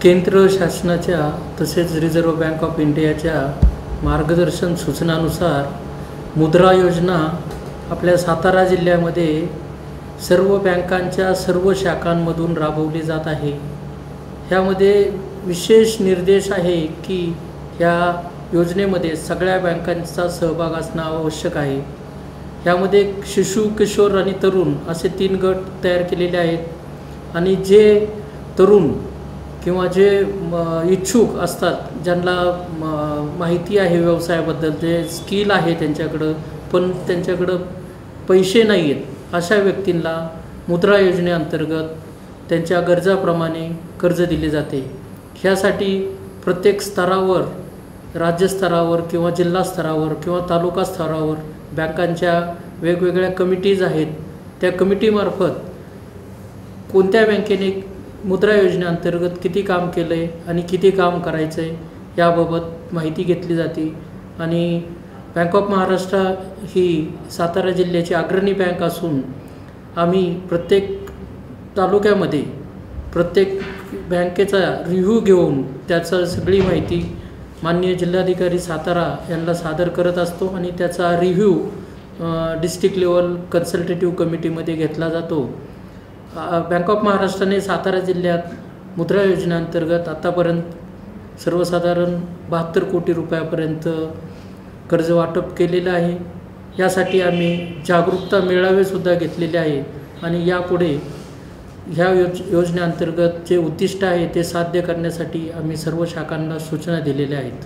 केंद्र शासनाच्या तसेच रिझर्व्ह बँक ऑफ इंडियाच्या मार्गदर्शन सूचनानुसार मुद्रा योजना आपल्या सातारा जिल्ह्यामध्ये सर्व बँकांच्या सर्व शाखांमधून राबवली जात आहे। ह्यामध्ये विशेष निर्देश आहे की ह्या योजनेमध्ये सगळ्या बँकांचा सहभाग असणं आवश्यक आहे। ह्यामध्ये शिशु, किशोर आणि तरुण असे 3 गट तयार केलेले आहेत आणि जे तरुण किंवा जे इच्छुक असतात, ज्यांना माहिती आहे व्यवसायाबद्दल, जे स्किल आहे त्यांच्याकडं पण त्यांच्याकडं पैसे नाही आहेत, अशा व्यक्तींना मुद्रा योजनेअंतर्गत त्यांच्या गरजाप्रमाणे कर्ज दिले जाते। ह्यासाठी प्रत्येक स्तरावर, राज्यस्तरावर किंवा जिल्हा स्तरावर किंवा तालुका स्तरावर बँकांच्या वेगवेगळ्या कमिटीज आहेत। त्या कमिटीमार्फत कोणत्या बँकेने मुद्रा योजनेअंतर्गत किती काम केलं आहे आणि किती काम करायचं आहे याबाबत माहिती घेतली जाते। आणि बँक ऑफ महाराष्ट्र ही सातारा जिल्ह्याची अग्रणी बँक असून आम्ही प्रत्येक तालुक्यामध्ये प्रत्येक बँकेचा रिव्ह्यू घेऊन त्याचा सगळी माहिती माननीय जिल्हाधिकारी सातारा यांना सादर करत असतो आणि त्याचा रिव्ह्यू डिस्ट्रिक्ट लेवल कन्सल्टेटिव्ह कमिटीमध्ये घेतला जातो। बँक ऑफ महाराष्ट्राने सातारा जिल्ह्यात मुद्रा योजनेअंतर्गत आतापर्यंत सर्वसाधारण 72 कोटी रुपयापर्यंत कर्ज वाटप केलेलं आहे। यासाठी आम्ही जागरूकता मेळावेसुद्धा घेतलेले आहेत आणि यापुढे ह्या योजनेअंतर्गत जे उद्दिष्ट आहे ते साध्य करण्यासाठी आम्ही सर्व शाखांना सूचना दिलेल्या आहेत।